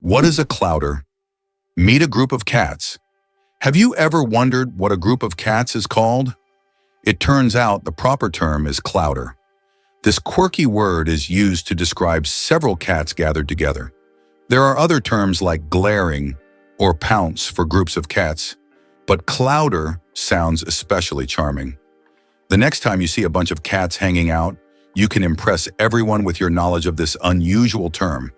What is a clouder? Meet a group of cats. Have you ever wondered what a group of cats is called? It turns out the proper term is clouder. This quirky word is used to describe several cats gathered together. There are other terms like glaring or pounce for groups of cats, but clouder sounds especially charming. The next time you see a bunch of cats hanging out, you can impress everyone with your knowledge of this unusual term.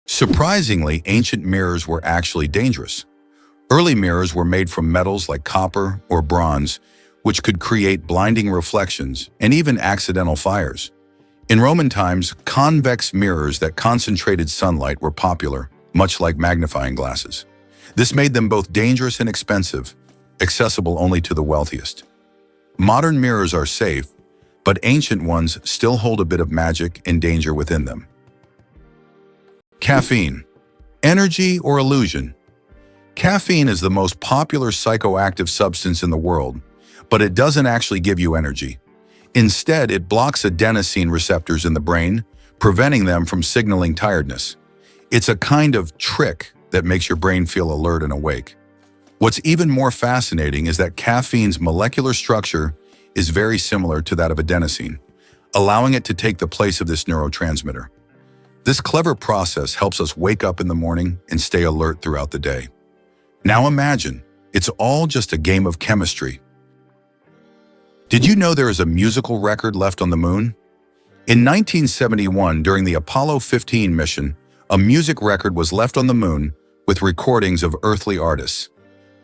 Surprisingly, ancient mirrors were actually dangerous. Early mirrors were made from metals like copper or bronze, which could create blinding reflections and even accidental fires. In Roman times, convex mirrors that concentrated sunlight were popular, much like magnifying glasses. This made them both dangerous and expensive, accessible only to the wealthiest. Modern mirrors are safe, but ancient ones still hold a bit of magic and danger within them. Caffeine. Energy or illusion? Caffeine is the most popular psychoactive substance in the world, but it doesn't actually give you energy. Instead, it blocks adenosine receptors in the brain, preventing them from signaling tiredness. It's a kind of trick that makes your brain feel alert and awake. What's even more fascinating is that caffeine's molecular structure is very similar to that of adenosine, allowing it to take the place of this neurotransmitter. This clever process helps us wake up in the morning and stay alert throughout the day. Now imagine, it's all just a game of chemistry. Did you know there is a musical record left on the moon? In 1971, during the Apollo 15 mission, a music record was left on the moon with recordings of earthly artists.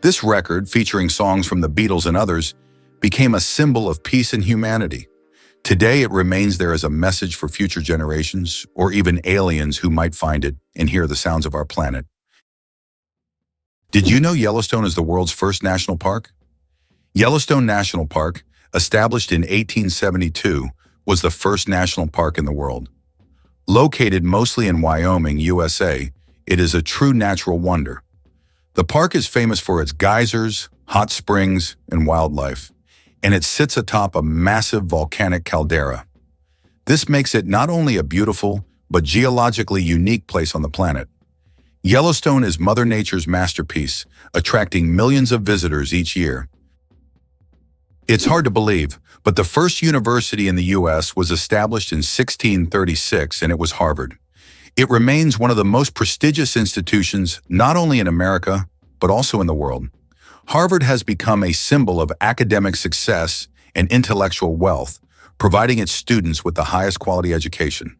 This record, featuring songs from the Beatles and others, became a symbol of peace and humanity. Today, it remains there as a message for future generations or even aliens who might find it and hear the sounds of our planet. Did you know Yellowstone is the world's first national park? Yellowstone National Park, established in 1872, was the first national park in the world. Located mostly in Wyoming, USA, it is a true natural wonder. The park is famous for its geysers, hot springs, and wildlife, and it sits atop a massive volcanic caldera. This makes it not only a beautiful, but geologically unique place on the planet. Yellowstone is Mother Nature's masterpiece, attracting millions of visitors each year. It's hard to believe, but the first university in the U.S. was established in 1636, and it was Harvard. It remains one of the most prestigious institutions not only in America, but also in the world. Harvard has become a symbol of academic success and intellectual wealth, providing its students with the highest quality education.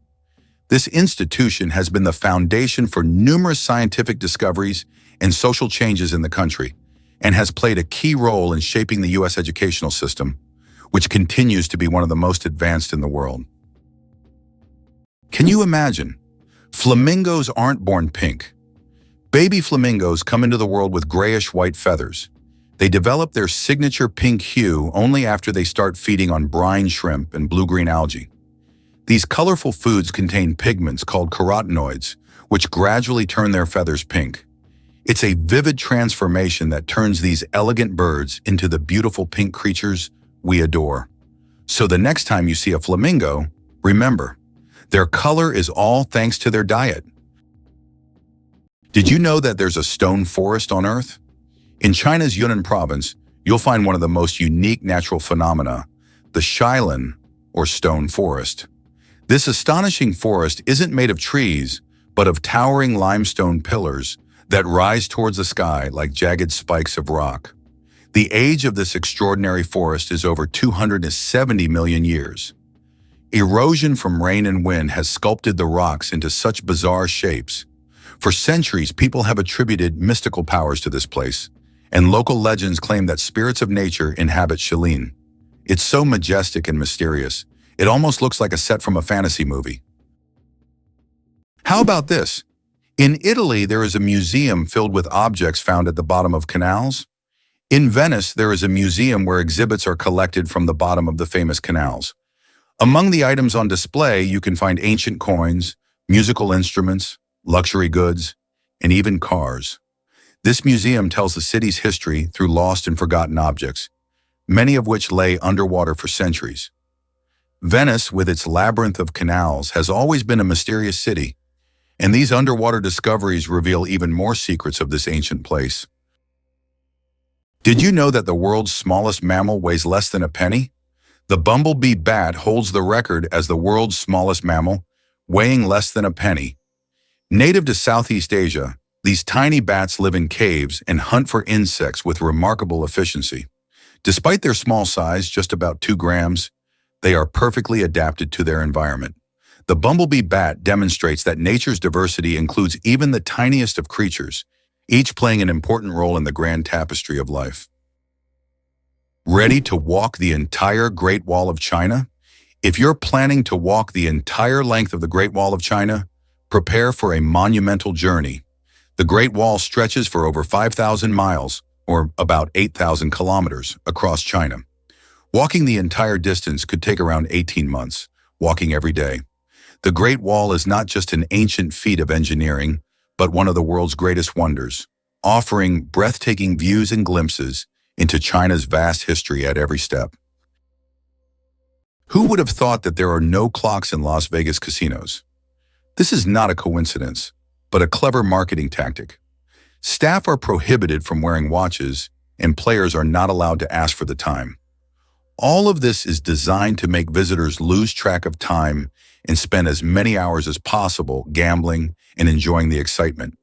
This institution has been the foundation for numerous scientific discoveries and social changes in the country, and has played a key role in shaping the U.S. educational system, which continues to be one of the most advanced in the world. Can you imagine? Flamingos aren't born pink. Baby flamingos come into the world with grayish-white feathers. They develop their signature pink hue only after they start feeding on brine shrimp and blue-green algae. These colorful foods contain pigments called carotenoids, which gradually turn their feathers pink. It's a vivid transformation that turns these elegant birds into the beautiful pink creatures we adore. So the next time you see a flamingo, remember, their color is all thanks to their diet. Did you know that there's a stone forest on Earth? In China's Yunnan province, you'll find one of the most unique natural phenomena, the Shailan, or stone forest. This astonishing forest isn't made of trees, but of towering limestone pillars that rise towards the sky like jagged spikes of rock. The age of this extraordinary forest is over 270 million years. Erosion from rain and wind has sculpted the rocks into such bizarre shapes. For centuries, people have attributed mystical powers to this place, and local legends claim that spirits of nature inhabit Shailan. It's so majestic and mysterious, it almost looks like a set from a fantasy movie. How about this? In Italy, there is a museum filled with objects found at the bottom of canals. In Venice, there is a museum where exhibits are collected from the bottom of the famous canals. Among the items on display, you can find ancient coins, musical instruments, luxury goods, and even cars. This museum tells the city's history through lost and forgotten objects, many of which lay underwater for centuries. Venice, with its labyrinth of canals, has always been a mysterious city, And these underwater discoveries reveal even more secrets of this ancient place. Did you know that the world's smallest mammal weighs less than a penny? The bumblebee bat holds the record as the world's smallest mammal, weighing less than a penny. Native to Southeast Asia, these tiny bats live in caves and hunt for insects with remarkable efficiency. Despite their small size, just about 2 grams, they are perfectly adapted to their environment. The bumblebee bat demonstrates that nature's diversity includes even the tiniest of creatures, each playing an important role in the grand tapestry of life. Ready to walk the entire Great Wall of China? If you're planning to walk the entire length of the Great Wall of China, prepare for a monumental journey. The Great Wall stretches for over 5,000 miles, or about 8,000 kilometers, across China. Walking the entire distance could take around 18 months, walking every day. The Great Wall is not just an ancient feat of engineering, but one of the world's greatest wonders, offering breathtaking views and glimpses into China's vast history at every step. Who would have thought that there are no clocks in Las Vegas casinos? This is not a coincidence, but a clever marketing tactic. Staff are prohibited from wearing watches, and players are not allowed to ask for the time. All of this is designed to make visitors lose track of time and spend as many hours as possible gambling and enjoying the excitement.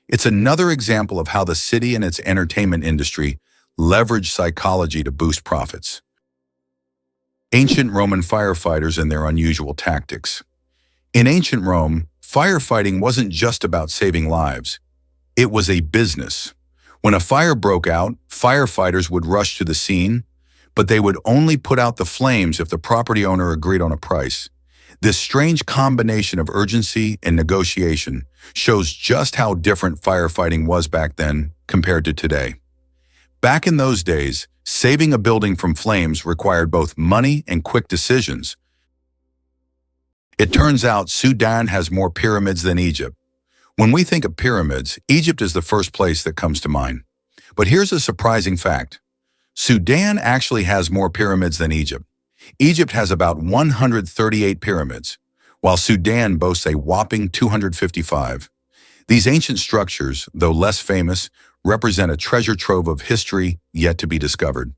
It's another example of how the city and its entertainment industry leverage psychology to boost profits. Ancient Roman firefighters and their unusual tactics. In ancient Rome, firefighting wasn't just about saving lives. It was a business. When a fire broke out, firefighters would rush to the scene, but they would only put out the flames if the property owner agreed on a price. This strange combination of urgency and negotiation shows just how different firefighting was back then compared to today. Back in those days, saving a building from flames required both money and quick decisions. It turns out Sudan has more pyramids than Egypt. When we think of pyramids, Egypt is the first place that comes to mind. But here's a surprising fact. Sudan actually has more pyramids than Egypt. Egypt has about 138 pyramids, while Sudan boasts a whopping 255. These ancient structures, though less famous, represent a treasure trove of history yet to be discovered.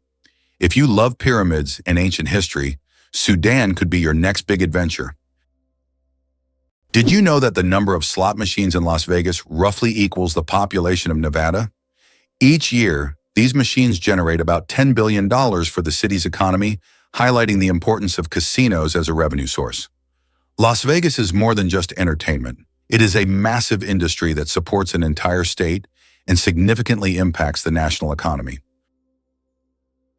If you love pyramids and ancient history, Sudan could be your next big adventure. Did you know that the number of slot machines in Las Vegas roughly equals the population of Nevada? Each year, these machines generate about $10 billion for the city's economy, highlighting the importance of casinos as a revenue source. Las Vegas is more than just entertainment. It is a massive industry that supports an entire state and significantly impacts the national economy.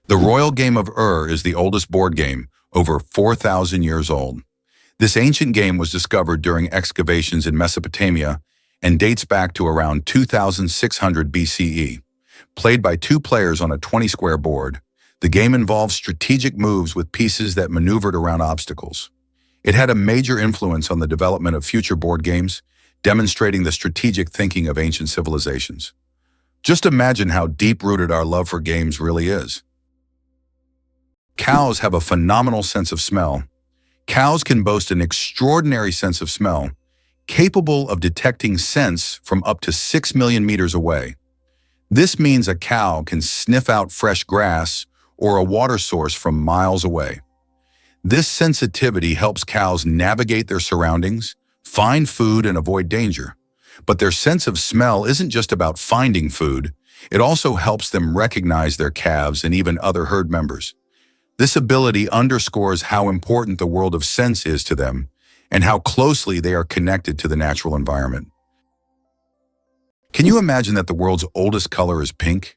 The Royal Game of Ur is the oldest board game, over 4,000 years old. This ancient game was discovered during excavations in Mesopotamia and dates back to around 2600 BCE. Played by 2 players on a 20-square board, the game involved strategic moves with pieces that maneuvered around obstacles. It had a major influence on the development of future board games, demonstrating the strategic thinking of ancient civilizations. Just imagine how deep-rooted our love for games really is. Cows have a phenomenal sense of smell. Cows can boast an extraordinary sense of smell, capable of detecting scents from up to 6 million meters away. This means a cow can sniff out fresh grass or a water source from miles away. This sensitivity helps cows navigate their surroundings, find food, and avoid danger. But their sense of smell isn't just about finding food. It also helps them recognize their calves and even other herd members. This ability underscores how important the world of scents is to them and how closely they are connected to the natural environment. Can you imagine that the world's oldest color is pink?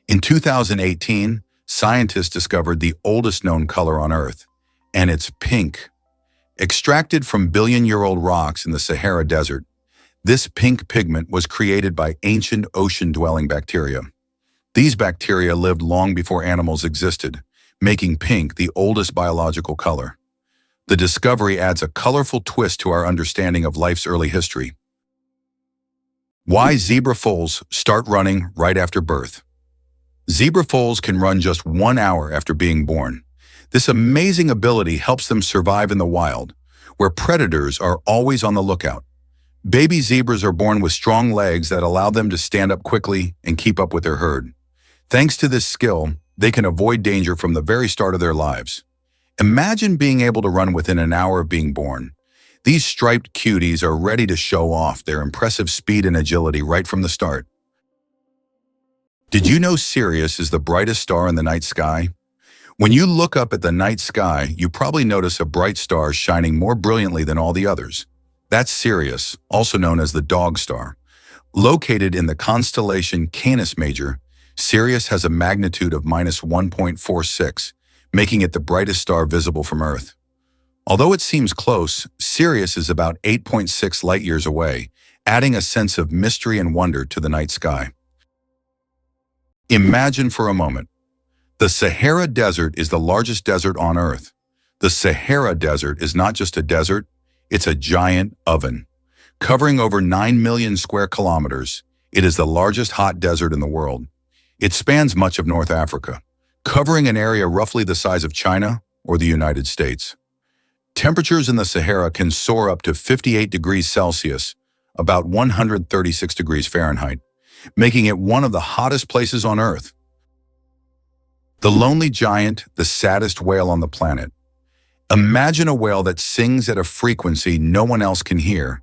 In 2018, scientists discovered the oldest known color on Earth, and it's pink. Extracted from billion-year-old rocks in the Sahara Desert, this pink pigment was created by ancient ocean-dwelling bacteria. These bacteria lived long before animals existed, making pink the oldest biological color. The discovery adds a colorful twist to our understanding of life's early history. Why zebra foals start running right after birth. Zebra foals can run just 1 hour after being born. This amazing ability helps them survive in the wild, where predators are always on the lookout. Baby zebras are born with strong legs that allow them to stand up quickly and keep up with their herd. Thanks to this skill, they can avoid danger from the very start of their lives. Imagine being able to run within an hour of being born. These striped cuties are ready to show off their impressive speed and agility right from the start. Did you know Sirius is the brightest star in the night sky? When you look up at the night sky, you probably notice a bright star shining more brilliantly than all the others. That's Sirius, also known as the Dog Star. Located in the constellation Canis Major, Sirius has a magnitude of -1.46, making it the brightest star visible from Earth. Although it seems close, Sirius is about 8.6 light-years away, adding a sense of mystery and wonder to the night sky. Imagine for a moment. The Sahara Desert is the largest desert on Earth. The Sahara Desert is not just a desert, it's a giant oven. Covering over 9 million square kilometers, it is the largest hot desert in the world. It spans much of North Africa, covering an area roughly the size of China or the United States. Temperatures in the Sahara can soar up to 58 degrees Celsius, about 136 degrees Fahrenheit, making it one of the hottest places on Earth. The lonely giant, the saddest whale on the planet. Imagine a whale that sings at a frequency no one else can hear.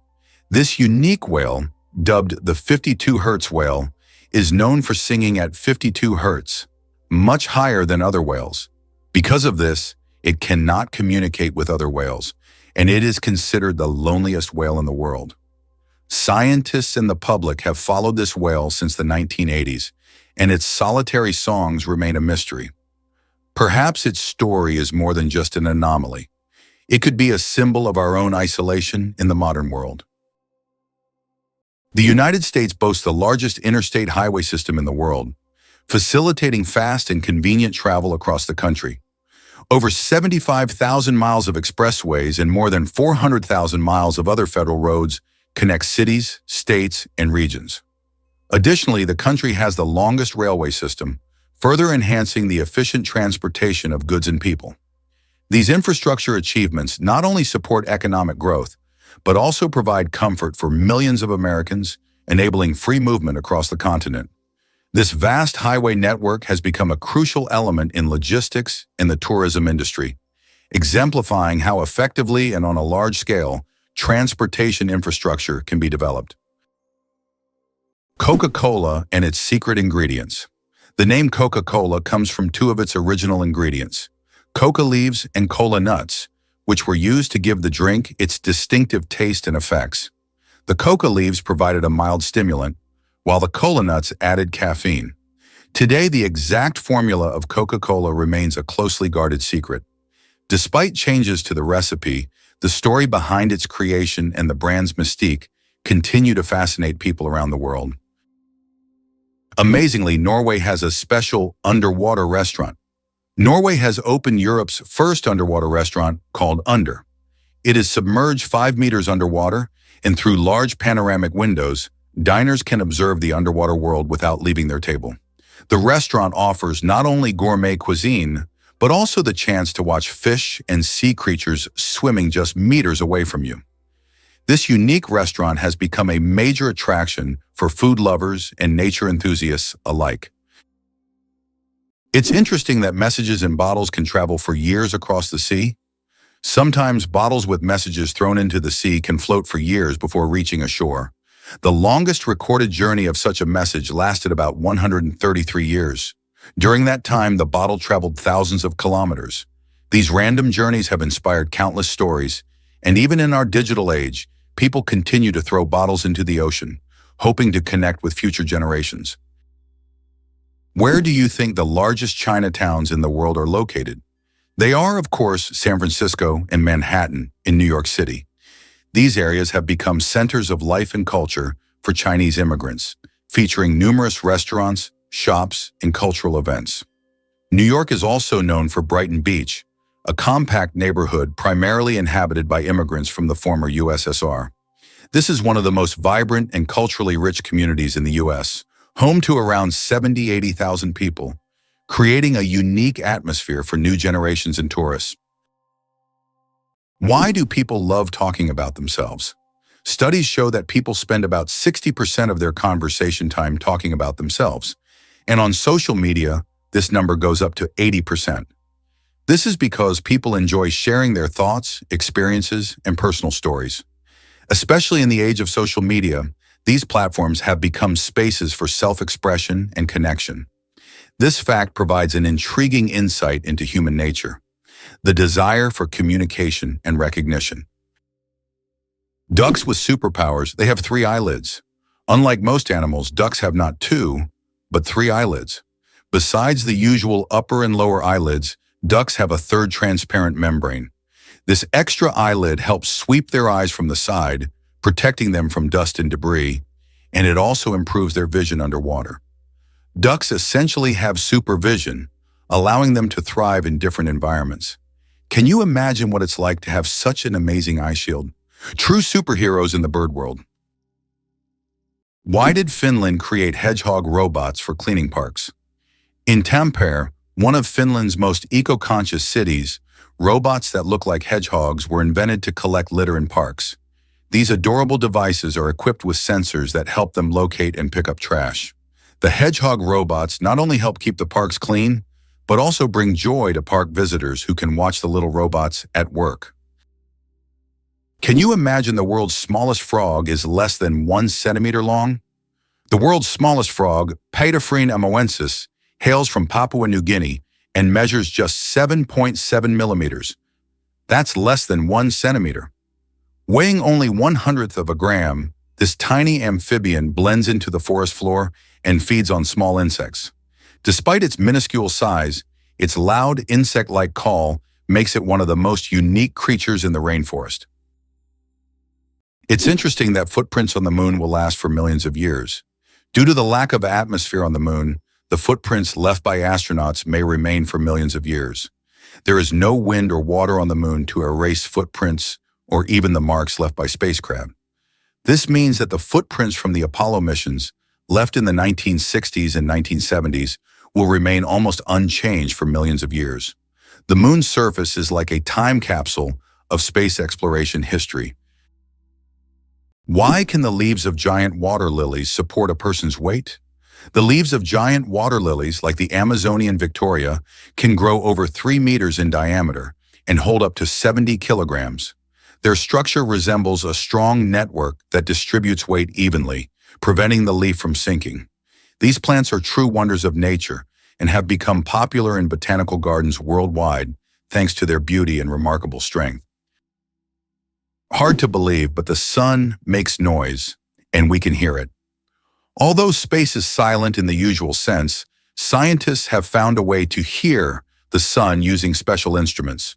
This unique whale, dubbed the 52 Hertz whale, is known for singing at 52 Hertz, much higher than other whales. Because of this, it cannot communicate with other whales, and it is considered the loneliest whale in the world. Scientists and the public have followed this whale since the 1980s, and its solitary songs remain a mystery. Perhaps its story is more than just an anomaly. It could be a symbol of our own isolation in the modern world. The United States boasts the largest interstate highway system in the world, facilitating fast and convenient travel across the country. Over 75,000 miles of expressways and more than 400,000 miles of other federal roads connect cities, states, and regions. Additionally, the country has the longest railway system, further enhancing the efficient transportation of goods and people. These infrastructure achievements not only support economic growth, but also provide comfort for millions of Americans, enabling free movement across the continent. This vast highway network has become a crucial element in logistics and the tourism industry, exemplifying how effectively and on a large scale transportation infrastructure can be developed. Coca-Cola and its secret ingredients. The name Coca-Cola comes from two of its original ingredients, coca leaves and cola nuts, which were used to give the drink its distinctive taste and effects. The coca leaves provided a mild stimulant, while the cola nuts added caffeine. Today, the exact formula of Coca-Cola remains a closely guarded secret. Despite changes to the recipe, the story behind its creation and the brand's mystique continue to fascinate people around the world. Amazingly, Norway has a special underwater restaurant. Norway has opened Europe's first underwater restaurant called Under. It is submerged 5 meters underwater, and through large panoramic windows, diners can observe the underwater world without leaving their table. The restaurant offers not only gourmet cuisine, but also the chance to watch fish and sea creatures swimming just meters away from you. This unique restaurant has become a major attraction for food lovers and nature enthusiasts alike. It's interesting that messages in bottles can travel for years across the sea. Sometimes bottles with messages thrown into the sea can float for years before reaching a shore. The longest recorded journey of such a message lasted about 133 years. During that time, the bottle traveled thousands of kilometers. These random journeys have inspired countless stories, and even in our digital age, people continue to throw bottles into the ocean, hoping to connect with future generations. Where do you think the largest Chinatowns in the world are located? They are, of course, San Francisco and Manhattan in New York City. These areas have become centers of life and culture for Chinese immigrants, featuring numerous restaurants, shops, and cultural events. New York is also known for Brighton Beach, a compact neighborhood primarily inhabited by immigrants from the former USSR. This is one of the most vibrant and culturally rich communities in the U.S., home to around 80,000 people, creating a unique atmosphere for new generations and tourists. Why do people love talking about themselves? Studies show that people spend about 60% of their conversation time talking about themselves, and on social media, this number goes up to 80%. This is because people enjoy sharing their thoughts, experiences, and personal stories. Especially in the age of social media, these platforms have become spaces for self-expression and connection. This fact provides an intriguing insight into human nature, the desire for communication and recognition. Ducks with superpowers, they have 3 eyelids. Unlike most animals, ducks have not 2, but 3 eyelids. Besides the usual upper and lower eyelids, ducks have a third transparent membrane. This extra eyelid helps sweep their eyes from the side, protecting them from dust and debris, and it also improves their vision underwater. Ducks essentially have supervision, allowing them to thrive in different environments. Can you imagine what it's like to have such an amazing eye shield? True superheroes in the bird world. Why did Finland create hedgehog robots for cleaning parks? In Tampere, one of Finland's most eco-conscious cities, robots that look like hedgehogs were invented to collect litter in parks. These adorable devices are equipped with sensors that help them locate and pick up trash. The hedgehog robots not only help keep the parks clean, but also bring joy to park visitors who can watch the little robots at work. Can you imagine the world's smallest frog is less than 1 centimeter long? The world's smallest frog, Paedophryne amoensis, hails from Papua New Guinea and measures just 7.7 millimeters. That's less than 1 centimeter. Weighing only 1/100th of a gram, this tiny amphibian blends into the forest floor and feeds on small insects. Despite its minuscule size, its loud insect-like call makes it one of the most unique creatures in the rainforest. It's interesting that footprints on the moon will last for millions of years. Due to the lack of atmosphere on the moon, the footprints left by astronauts may remain for millions of years. There is no wind or water on the moon to erase footprints or even the marks left by spacecraft. This means that the footprints from the Apollo missions, left in the 1960s and 1970s, will remain almost unchanged for millions of years. The moon's surface is like a time capsule of space exploration history. Why can the leaves of giant water lilies support a person's weight? The leaves of giant water lilies, like the Amazonian Victoria, can grow over 3 meters in diameter and hold up to 70 kilograms. Their structure resembles a strong network that distributes weight evenly, preventing the leaf from sinking. These plants are true wonders of nature and have become popular in botanical gardens worldwide thanks to their beauty and remarkable strength. Hard to believe, but the sun makes noise, and we can hear it. Although space is silent in the usual sense, scientists have found a way to hear the sun using special instruments.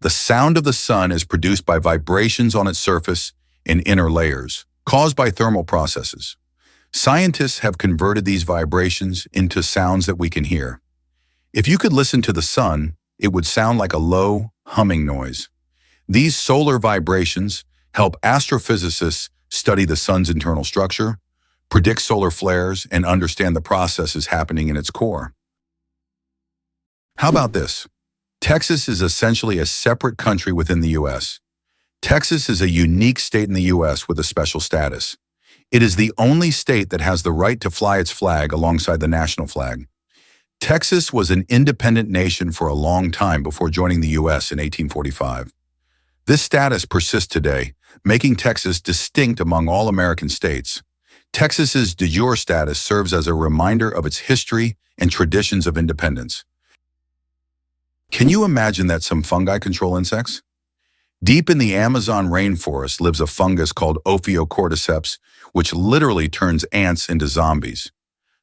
The sound of the sun is produced by vibrations on its surface in inner layers, caused by thermal processes. Scientists have converted these vibrations into sounds that we can hear. If you could listen to the sun, it would sound like a low, humming noise. These solar vibrations help astrophysicists study the sun's internal structure, predict solar flares, and understand the processes happening in its core. How about this? Texas is essentially a separate country within the U.S. Texas is a unique state in the U.S. with a special status. It is the only state that has the right to fly its flag alongside the national flag. Texas was an independent nation for a long time before joining the U.S. in 1845. This status persists today, making Texas distinct among all American states. Texas's de jure status serves as a reminder of its history and traditions of independence. Can you imagine that some fungi control insects? Deep in the Amazon rainforest lives a fungus called Ophiocordyceps, which literally turns ants into zombies.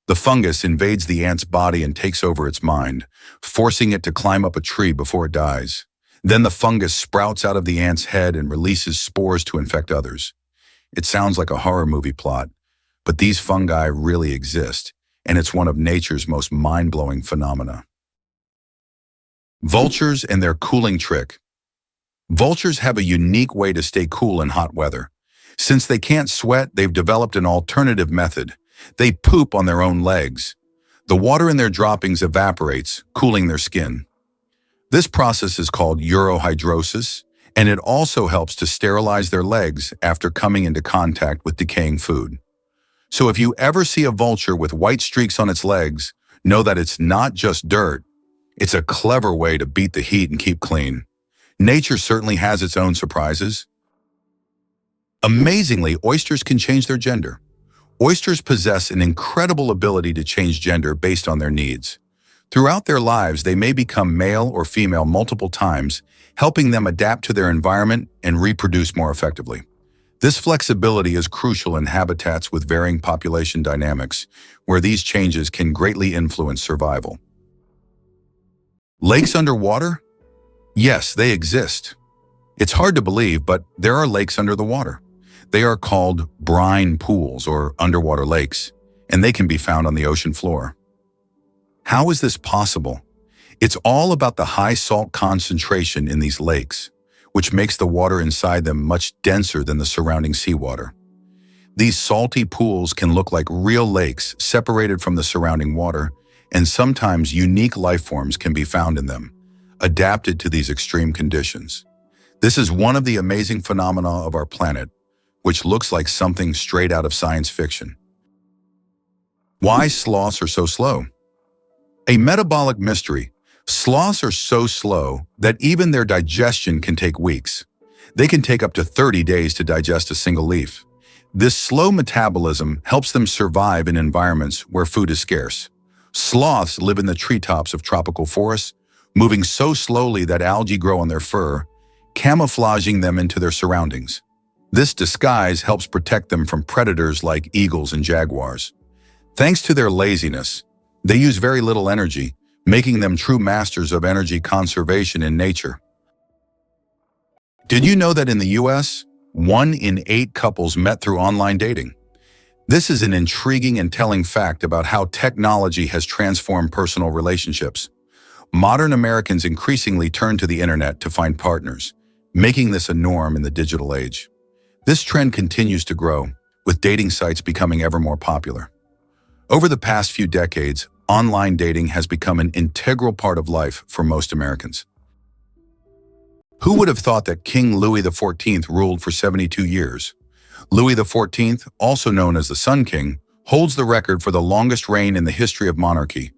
The fungus invades the ant's body and takes over its mind, forcing it to climb up a tree before it dies. Then the fungus sprouts out of the ant's head and releases spores to infect others. It sounds like a horror movie plot, but these fungi really exist, and it's one of nature's most mind-blowing phenomena. Vultures and their cooling trick. Vultures have a unique way to stay cool in hot weather. Since they can't sweat, they've developed an alternative method. They poop on their own legs. The water in their droppings evaporates, cooling their skin. This process is called urohydrosis, And it also helps to sterilize their legs after coming into contact with decaying food. So if you ever see a vulture with white streaks on its legs, know that it's not just dirt. It's a clever way to beat the heat and keep clean. Nature certainly has its own surprises. Amazingly, oysters can change their gender. Oysters possess an incredible ability to change gender based on their needs. Throughout their lives, they may become male or female multiple times, helping them adapt to their environment and reproduce more effectively. This flexibility is crucial in habitats with varying population dynamics, where these changes can greatly influence survival. Lakes underwater? Yes, they exist. It's hard to believe, but there are lakes under the water. They are called brine pools or underwater lakes, and they can be found on the ocean floor. How is this possible? It's all about the high salt concentration in these lakes, which makes the water inside them much denser than the surrounding seawater. These salty pools can look like real lakes separated from the surrounding water, and sometimes unique life forms can be found in them, adapted to these extreme conditions. This is one of the amazing phenomena of our planet, which looks like something straight out of science fiction. Why sloths are so slow? A metabolic mystery. Sloths are so slow that even their digestion can take weeks. They can take up to 30 days to digest a single leaf. This slow metabolism helps them survive in environments where food is scarce. Sloths live in the treetops of tropical forests, moving so slowly that algae grow on their fur, camouflaging them into their surroundings. This disguise helps protect them from predators like eagles and jaguars. Thanks to their laziness, they use very little energy, making them true masters of energy conservation in nature. Did you know that in the US, 1 in 8 couples met through online dating? This is an intriguing and telling fact about how technology has transformed personal relationships. Modern Americans increasingly turn to the internet to find partners, making this a norm in the digital age. This trend continues to grow, with dating sites becoming ever more popular. Over the past few decades, online dating has become an integral part of life for most Americans. Who would have thought that King Louis XIV ruled for 72 years? Louis XIV, also known as the Sun King, holds the record for the longest reign in the history of monarchy.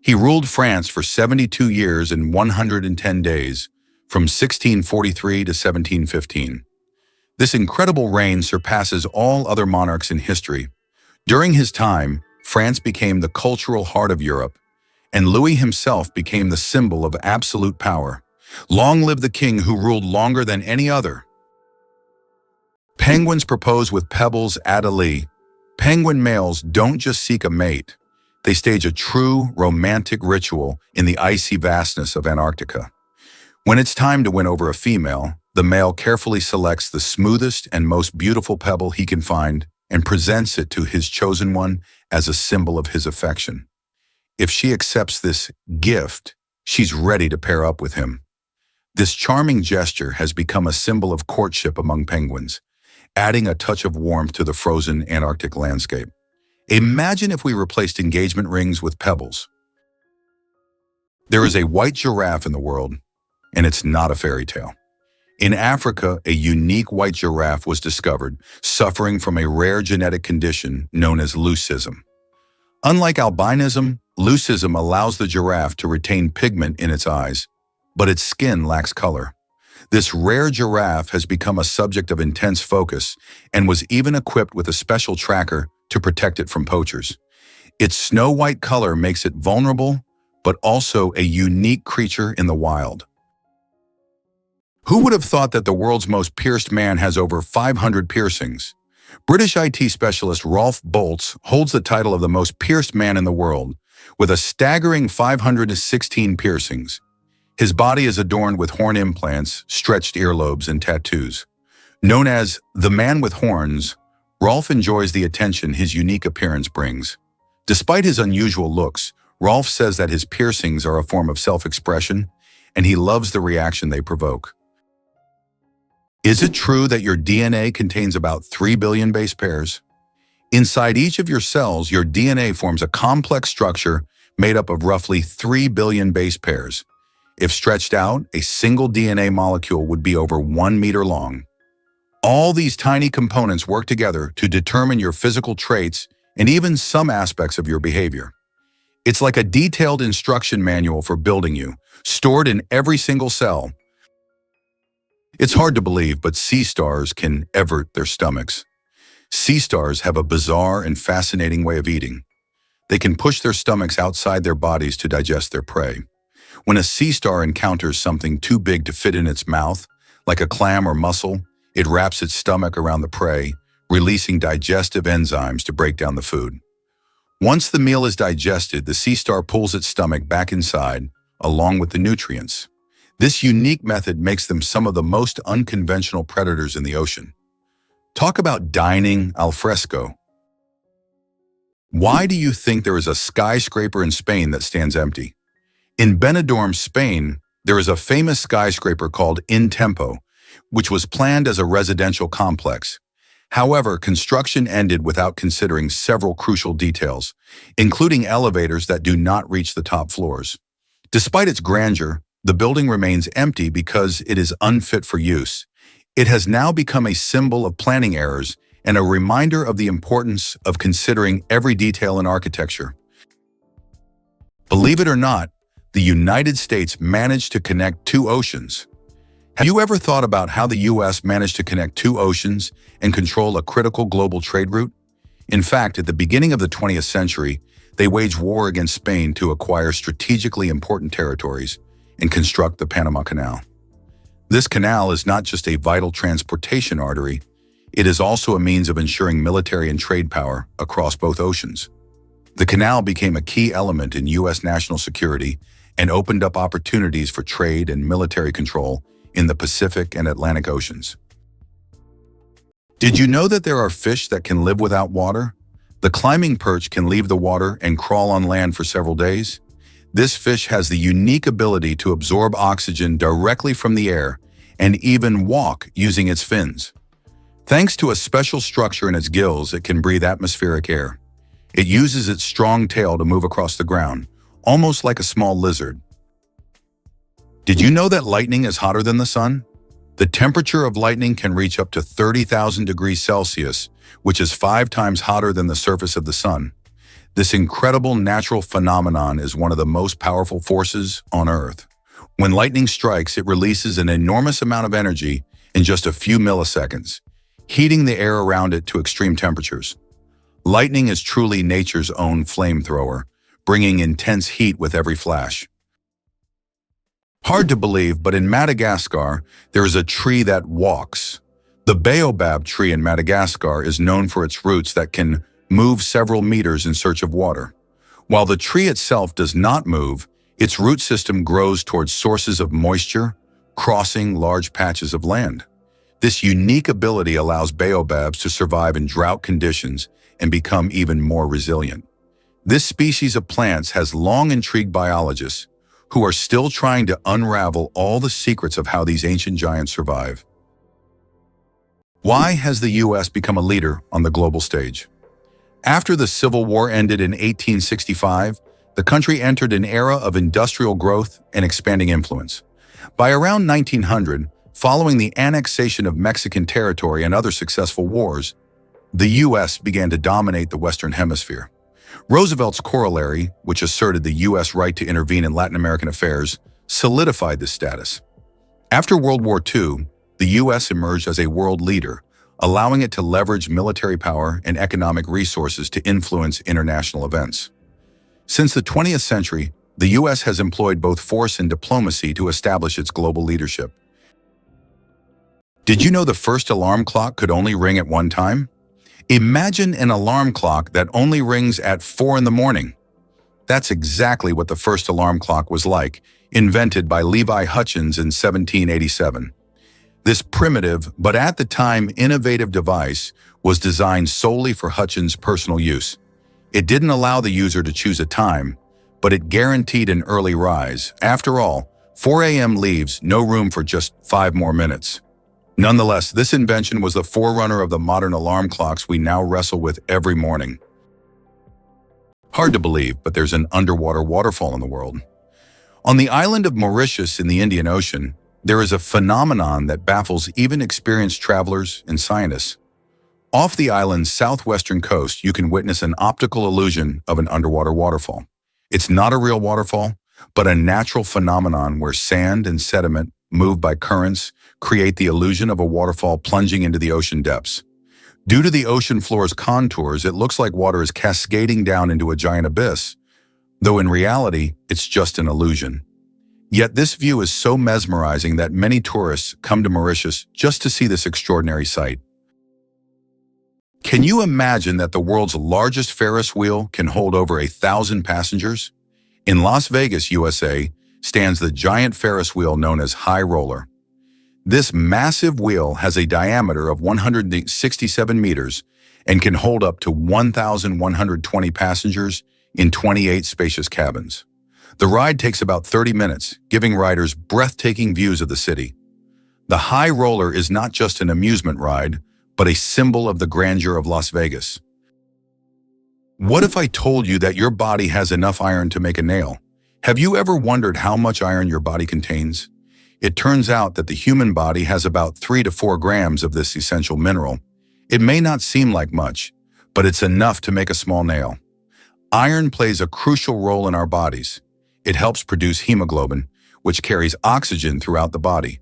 He ruled France for 72 years and 110 days, from 1643 to 1715. This incredible reign surpasses all other monarchs in history. During his time, France became the cultural heart of Europe, and Louis himself became the symbol of absolute power. Long live the king who ruled longer than any other. Penguins propose with pebbles at a lee. Penguin males don't just seek a mate. They stage a true romantic ritual in the icy vastness of Antarctica. When it's time to win over a female, the male carefully selects the smoothest and most beautiful pebble he can find and presents it to his chosen one as a symbol of his affection. If she accepts this gift, she's ready to pair up with him. This charming gesture has become a symbol of courtship among penguins, adding a touch of warmth to the frozen Antarctic landscape. Imagine if we replaced engagement rings with pebbles. There is a white giraffe in the world, and it's not a fairy tale. In Africa, a unique white giraffe was discovered, suffering from a rare genetic condition known as leucism. Unlike albinism, leucism allows the giraffe to retain pigment in its eyes, but its skin lacks color. This rare giraffe has become a subject of intense focus and was even equipped with a special tracker to protect it from poachers. Its snow-white color makes it vulnerable, but also a unique creature in the wild. Who would have thought that the world's most pierced man has over 500 piercings? British IT specialist Rolf Boltz holds the title of the most pierced man in the world, with a staggering 516 piercings. His body is adorned with horn implants, stretched earlobes, and tattoos. Known as the man with horns, Rolf enjoys the attention his unique appearance brings. Despite his unusual looks, Rolf says that his piercings are a form of self-expression, and he loves the reaction they provoke. Is it true that your DNA contains about 3 billion base pairs? Inside each of your cells, your DNA forms a complex structure made up of roughly 3 billion base pairs. If stretched out, a single DNA molecule would be over 1 meter long. All these tiny components work together to determine your physical traits and even some aspects of your behavior. It's like a detailed instruction manual for building you, stored in every single cell. It's hard to believe, but sea stars can evert their stomachs. Sea stars have a bizarre and fascinating way of eating. They can push their stomachs outside their bodies to digest their prey. When a sea star encounters something too big to fit in its mouth, like a clam or mussel, it wraps its stomach around the prey, releasing digestive enzymes to break down the food. Once the meal is digested, the sea star pulls its stomach back inside, along with the nutrients. This unique method makes them some of the most unconventional predators in the ocean. Talk about dining al fresco. Why do you think there is a skyscraper in Spain that stands empty? In Benidorm, Spain, there is a famous skyscraper called In Tempo, which was planned as a residential complex. However, construction ended without considering several crucial details, including elevators that do not reach the top floors. Despite its grandeur, the building remains empty because it is unfit for use. It has now become a symbol of planning errors and a reminder of the importance of considering every detail in architecture. Believe it or not, the United States managed to connect two oceans. Have you ever thought about how the U.S. managed to connect two oceans and control a critical global trade route? In fact, at the beginning of the 20th century, they waged war against Spain to acquire strategically important territories and construct the Panama Canal. This canal is not just a vital transportation artery, it is also a means of ensuring military and trade power across both oceans. The canal became a key element in U.S. national security and opened up opportunities for trade and military control in the Pacific and Atlantic Oceans. Did you know that there are fish that can live without water? The climbing perch can leave the water and crawl on land for several days. This fish has the unique ability to absorb oxygen directly from the air and even walk using its fins. Thanks to a special structure in its gills, it can breathe atmospheric air. It uses its strong tail to move across the ground, almost like a small lizard. Did you know that lightning is hotter than the sun? The temperature of lightning can reach up to 30,000 degrees Celsius, which is 5 times hotter than the surface of the sun. This incredible natural phenomenon is one of the most powerful forces on Earth. When lightning strikes, it releases an enormous amount of energy in just a few milliseconds, heating the air around it to extreme temperatures. Lightning is truly nature's own flamethrower, bringing intense heat with every flash. Hard to believe, but in Madagascar, there is a tree that walks. The baobab tree in Madagascar is known for its roots that can move several meters in search of water. While the tree itself does not move, its root system grows towards sources of moisture, crossing large patches of land. This unique ability allows baobabs to survive in drought conditions and become even more resilient. This species of plants has long intrigued biologists who are still trying to unravel all the secrets of how these ancient giants survive. Why has the U.S. become a leader on the global stage? After the Civil War ended in 1865, the country entered an era of industrial growth and expanding influence. By around 1900, following the annexation of Mexican territory and other successful wars, the U.S. began to dominate the Western Hemisphere. Roosevelt's corollary, which asserted the U.S. right to intervene in Latin American affairs, solidified this status. After World War II, the U.S. emerged as a world leader, allowing it to leverage military power and economic resources to influence international events. Since the 20th century, the U.S. has employed both force and diplomacy to establish its global leadership. Did you know the first alarm clock could only ring at one time? Imagine an alarm clock that only rings at 4 in the morning. That's exactly what the first alarm clock was like, invented by Levi Hutchins in 1787. This primitive, but at the time innovative device was designed solely for Hutchins' personal use. It didn't allow the user to choose a time, but it guaranteed an early rise. After all, 4 a.m. leaves no room for just 5 more minutes. Nonetheless, this invention was the forerunner of the modern alarm clocks we now wrestle with every morning. Hard to believe, but there's an underwater waterfall in the world. On the island of Mauritius in the Indian Ocean, there is a phenomenon that baffles even experienced travelers and scientists. Off the island's southwestern coast, you can witness an optical illusion of an underwater waterfall. It's not a real waterfall, but a natural phenomenon where sand and sediment, moved by currents, create the illusion of a waterfall plunging into the ocean depths. Due to the ocean floor's contours, it looks like water is cascading down into a giant abyss, though in reality, it's just an illusion. Yet this view is so mesmerizing that many tourists come to Mauritius just to see this extraordinary sight. Can you imagine that the world's largest Ferris wheel can hold over 1,000 passengers? In Las Vegas, USA, stands the giant Ferris wheel known as High Roller. This massive wheel has a diameter of 167 meters and can hold up to 1,120 passengers in 28 spacious cabins. The ride takes about 30 minutes, giving riders breathtaking views of the city. The High Roller is not just an amusement ride, but a symbol of the grandeur of Las Vegas. What if I told you that your body has enough iron to make a nail? Have you ever wondered how much iron your body contains? It turns out that the human body has about 3 to 4 grams of this essential mineral. It may not seem like much, but it's enough to make a small nail. Iron plays a crucial role in our bodies. It helps produce hemoglobin, which carries oxygen throughout the body.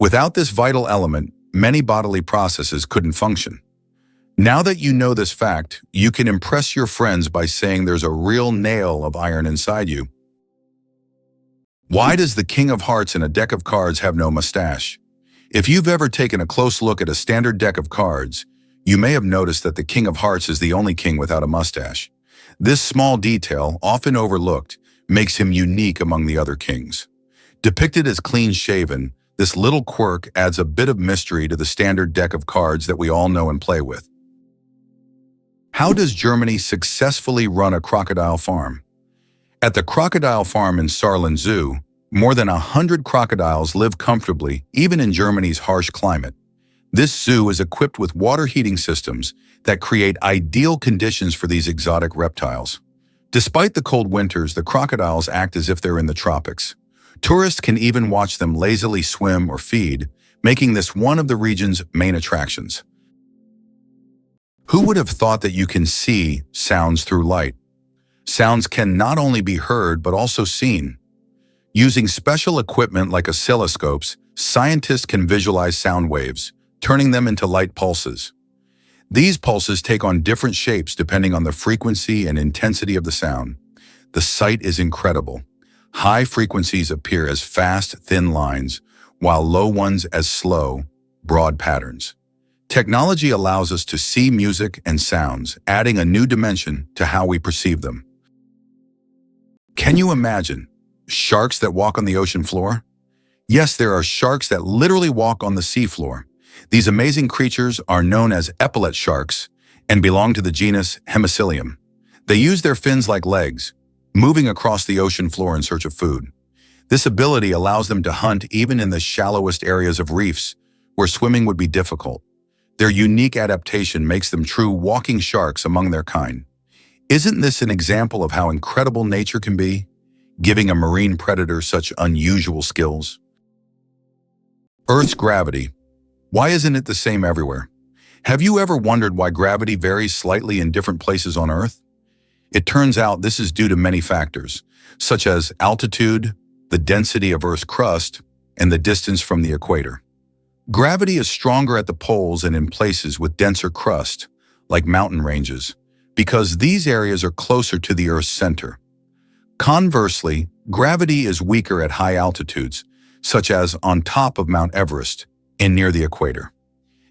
Without this vital element, many bodily processes couldn't function. Now that you know this fact, you can impress your friends by saying there's a real nail of iron inside you. Why does the King of Hearts in a deck of cards have no mustache? If you've ever taken a close look at a standard deck of cards, you may have noticed that the King of Hearts is the only king without a mustache. This small detail, often overlooked, makes him unique among the other kings. Depicted as clean-shaven, this little quirk adds a bit of mystery to the standard deck of cards that we all know and play with. How does Germany successfully run a crocodile farm? At the crocodile farm in Saarland Zoo, more than 100 crocodiles live comfortably, even in Germany's harsh climate. This zoo is equipped with water heating systems that create ideal conditions for these exotic reptiles. Despite the cold winters, the crocodiles act as if they're in the tropics. Tourists can even watch them lazily swim or feed, making this one of the region's main attractions. Who would have thought that you can see sounds through light? Sounds can not only be heard but also seen. Using special equipment like oscilloscopes, scientists can visualize sound waves, turning them into light pulses. These pulses take on different shapes depending on the frequency and intensity of the sound. The sight is incredible. High frequencies appear as fast, thin lines, while low ones as slow, broad patterns. Technology allows us to see music and sounds, adding a new dimension to how we perceive them. Can you imagine sharks that walk on the ocean floor? Yes, there are sharks that literally walk on the seafloor. These amazing creatures are known as epaulet sharks and belong to the genus Hemicillium. They use their fins like legs, moving across the ocean floor in search of food. This ability allows them to hunt even in the shallowest areas of reefs, where swimming would be difficult. Their unique adaptation makes them true walking sharks among their kind. Isn't this an example of how incredible nature can be, giving a marine predator such unusual skills? Earth's gravity. Why isn't it the same everywhere? Have you ever wondered why gravity varies slightly in different places on Earth? It turns out this is due to many factors, such as altitude, the density of Earth's crust, and the distance from the equator. Gravity is stronger at the poles and in places with denser crust, like mountain ranges, because these areas are closer to the Earth's center. Conversely, gravity is weaker at high altitudes, such as on top of Mount Everest and near the equator.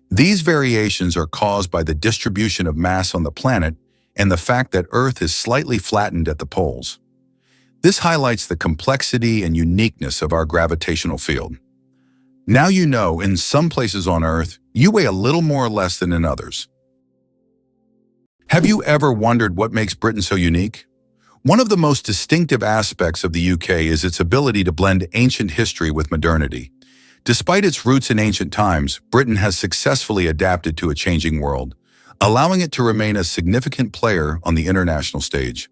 These variations are caused by the distribution of mass on the planet and the fact that Earth is slightly flattened at the poles. This highlights the complexity and uniqueness of our gravitational field. Now you know, in some places on Earth, you weigh a little more or less than in others. Have you ever wondered what makes Britain so unique? One of the most distinctive aspects of the UK is its ability to blend ancient history with modernity. Despite its roots in ancient times, Britain has successfully adapted to a changing world, allowing it to remain a significant player on the international stage.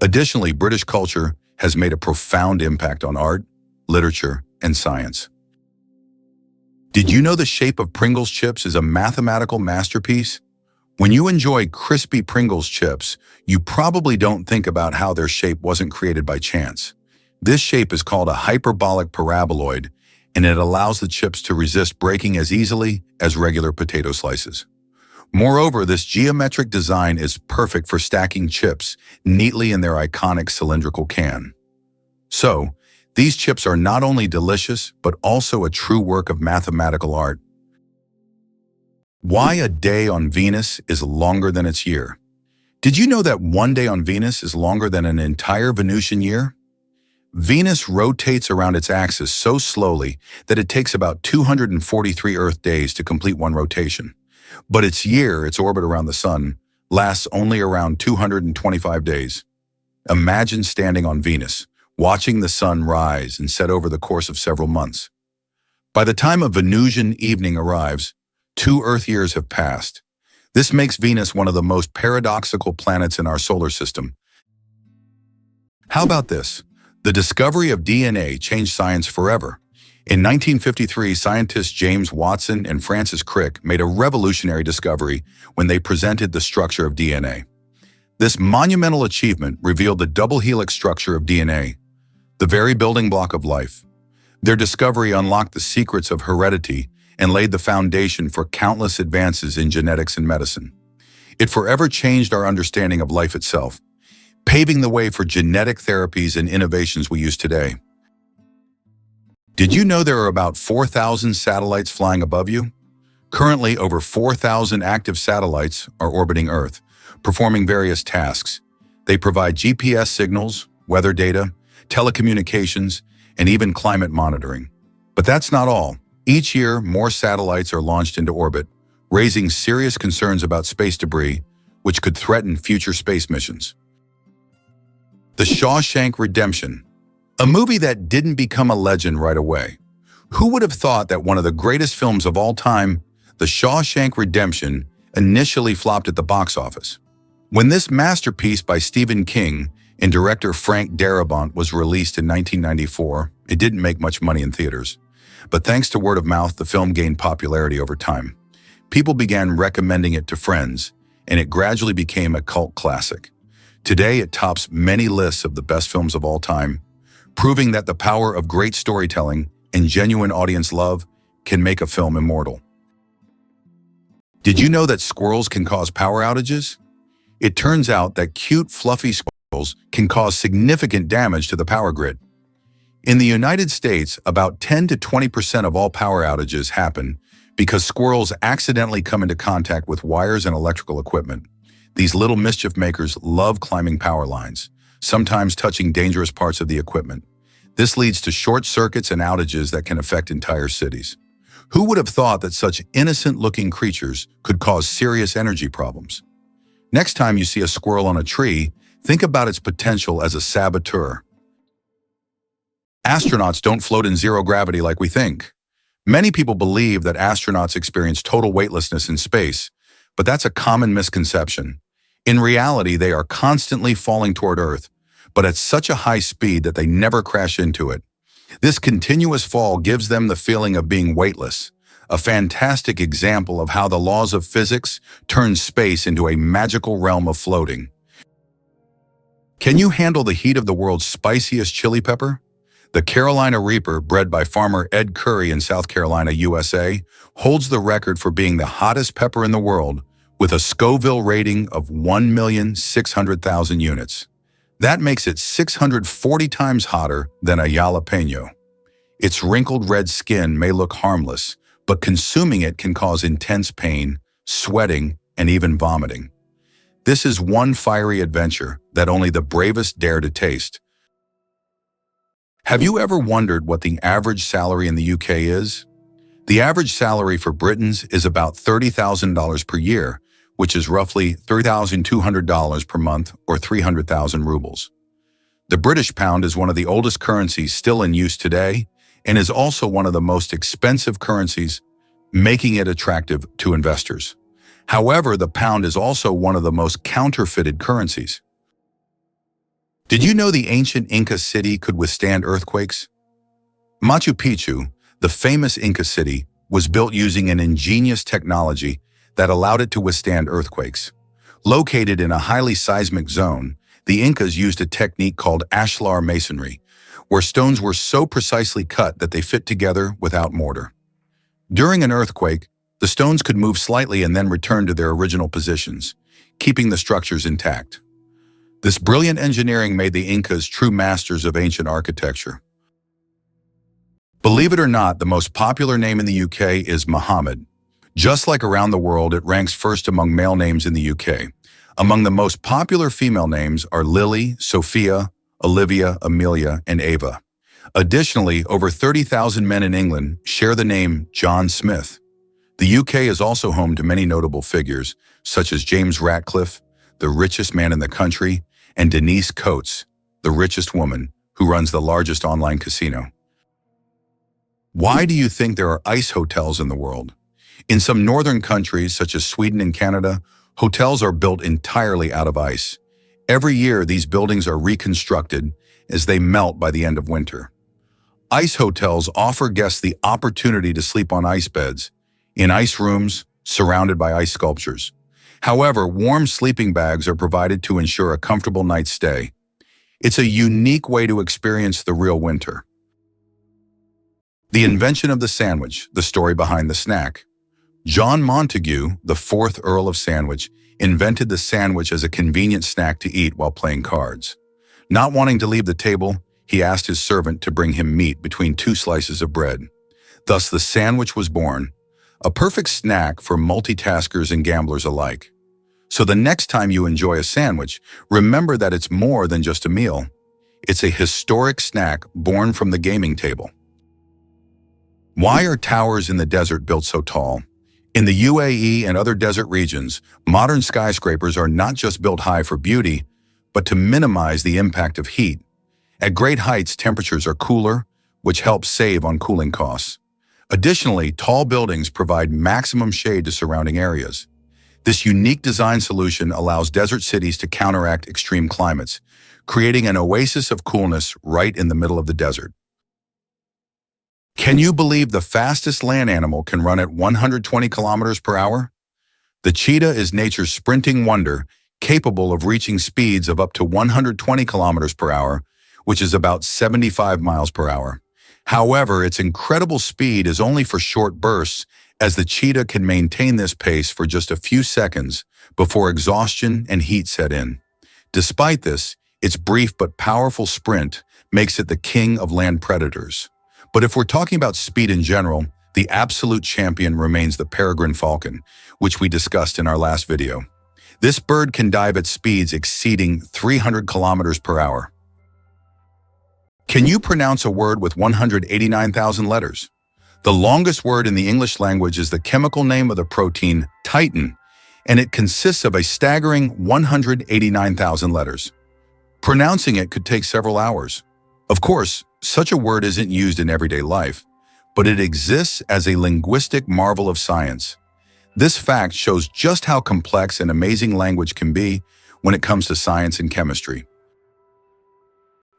Additionally, British culture has made a profound impact on art, literature, and science. Did you know the shape of Pringles chips is a mathematical masterpiece? When you enjoy crispy Pringles chips, you probably don't think about how their shape wasn't created by chance. This shape is called a hyperbolic paraboloid, and it allows the chips to resist breaking as easily as regular potato slices. Moreover, this geometric design is perfect for stacking chips neatly in their iconic cylindrical can. So, these chips are not only delicious, but also a true work of mathematical art. Why a day on Venus is longer than its year? Did you know that one day on Venus is longer than an entire Venusian year? Venus rotates around its axis so slowly that it takes about 243 Earth days to complete one rotation. But its year, its orbit around the Sun, lasts only around 225 days. Imagine standing on Venus, watching the sun rise and set over the course of several months. By the time a Venusian evening arrives, 2 Earth years have passed. This makes Venus one of the most paradoxical planets in our solar system. How about this? The discovery of DNA changed science forever. In 1953, scientists James Watson and Francis Crick made a revolutionary discovery when they presented the structure of DNA. This monumental achievement revealed the double helix structure of DNA, the very building block of life. Their discovery unlocked the secrets of heredity and laid the foundation for countless advances in genetics and medicine. It forever changed our understanding of life itself, paving the way for genetic therapies and innovations we use today. Did you know there are about 4,000 satellites flying above you? Currently, over 4,000 active satellites are orbiting Earth, performing various tasks. They provide GPS signals, weather data, telecommunications, and even climate monitoring. But that's not all. Each year, more satellites are launched into orbit, raising serious concerns about space debris, which could threaten future space missions. The Shawshank Redemption, a movie that didn't become a legend right away. Who would have thought that one of the greatest films of all time, The Shawshank Redemption, initially flopped at the box office? When this masterpiece by Stephen King and director Frank Darabont was released in 1994, it didn't make much money in theaters. But thanks to word of mouth, the film gained popularity over time. People began recommending it to friends, and it gradually became a cult classic. Today, it tops many lists of the best films of all time, proving that the power of great storytelling and genuine audience love can make a film immortal. Did you know that squirrels can cause power outages? It turns out that cute, fluffy squirrels can cause significant damage to the power grid. In the United States, about 10 to 20% of all power outages happen because squirrels accidentally come into contact with wires and electrical equipment. These little mischief makers love climbing power lines, sometimes touching dangerous parts of the equipment. This leads to short circuits and outages that can affect entire cities. Who would have thought that such innocent-looking creatures could cause serious energy problems? Next time you see a squirrel on a tree, think about its potential as a saboteur. Astronauts don't float in zero gravity like we think. Many people believe that astronauts experience total weightlessness in space, but that's a common misconception. In reality, they are constantly falling toward Earth, but at such a high speed that they never crash into it. This continuous fall gives them the feeling of being weightless, a fantastic example of how the laws of physics turn space into a magical realm of floating. Can you handle the heat of the world's spiciest chili pepper? The Carolina Reaper, bred by farmer Ed Curry in South Carolina, USA, holds the record for being the hottest pepper in the world with a Scoville rating of 1,600,000 units. That makes it 640 times hotter than a jalapeno. Its wrinkled red skin may look harmless, but consuming it can cause intense pain, sweating, and even vomiting. This is one fiery adventure that only the bravest dare to taste. Have you ever wondered what the average salary in the UK is? The average salary for Britons is about $30,000 per year, which is roughly $3,200 per month or 300,000 rubles. The British pound is one of the oldest currencies still in use today and is also one of the most expensive currencies, making it attractive to investors. However, the pound is also one of the most counterfeited currencies. Did you know the ancient Inca city could withstand earthquakes? Machu Picchu, the famous Inca city, was built using an ingenious technology that allowed it to withstand earthquakes. Located in a highly seismic zone, the Incas used a technique called ashlar masonry, where stones were so precisely cut that they fit together without mortar. During an earthquake, the stones could move slightly and then return to their original positions, keeping the structures intact. This brilliant engineering made the Incas true masters of ancient architecture. Believe it or not, the most popular name in the UK is Mohammed. Just like around the world, it ranks first among male names in the UK. Among the most popular female names are Lily, Sophia, Olivia, Amelia, and Ava. Additionally, over 30,000 men in England share the name John Smith. The UK is also home to many notable figures, such as James Ratcliffe, the richest man in the country, and Denise Coates, the richest woman, who runs the largest online casino. Why do you think there are ice hotels in the world? In some northern countries, such as Sweden and Canada, hotels are built entirely out of ice. Every year, these buildings are reconstructed as they melt by the end of winter. Ice hotels offer guests the opportunity to sleep on ice beds, in ice rooms, surrounded by ice sculptures. However, warm sleeping bags are provided to ensure a comfortable night's stay. It's a unique way to experience the real winter. The invention of the sandwich, the story behind the snack. John Montagu, the 4th Earl of Sandwich, invented the sandwich as a convenient snack to eat while playing cards. Not wanting to leave the table, he asked his servant to bring him meat between 2 slices of bread. Thus, the sandwich was born, a perfect snack for multitaskers and gamblers alike. So the next time you enjoy a sandwich, remember that it's more than just a meal. It's a historic snack born from the gaming table. Why are towers in the desert built so tall? In the UAE and other desert regions, modern skyscrapers are not just built high for beauty, but to minimize the impact of heat. At great heights, temperatures are cooler, which helps save on cooling costs. Additionally, tall buildings provide maximum shade to surrounding areas. This unique design solution allows desert cities to counteract extreme climates, creating an oasis of coolness right in the middle of the desert. Can you believe the fastest land animal can run at 120 kilometers per hour? The cheetah is nature's sprinting wonder, capable of reaching speeds of up to 120 kilometers per hour, which is about 75 miles per hour. However, its incredible speed is only for short bursts, as the cheetah can maintain this pace for just a few seconds before exhaustion and heat set in. Despite this, its brief but powerful sprint makes it the king of land predators. But if we're talking about speed in general, the absolute champion remains the peregrine falcon, which we discussed in our last video. This bird can dive at speeds exceeding 300 kilometers per hour. Can you pronounce a word with 189,000 letters? The longest word in the English language is the chemical name of the protein titin, and it consists of a staggering 189,000 letters. Pronouncing it could take several hours. Of course, such a word isn't used in everyday life, but it exists as a linguistic marvel of science. This fact shows just how complex and amazing language can be when it comes to science and chemistry.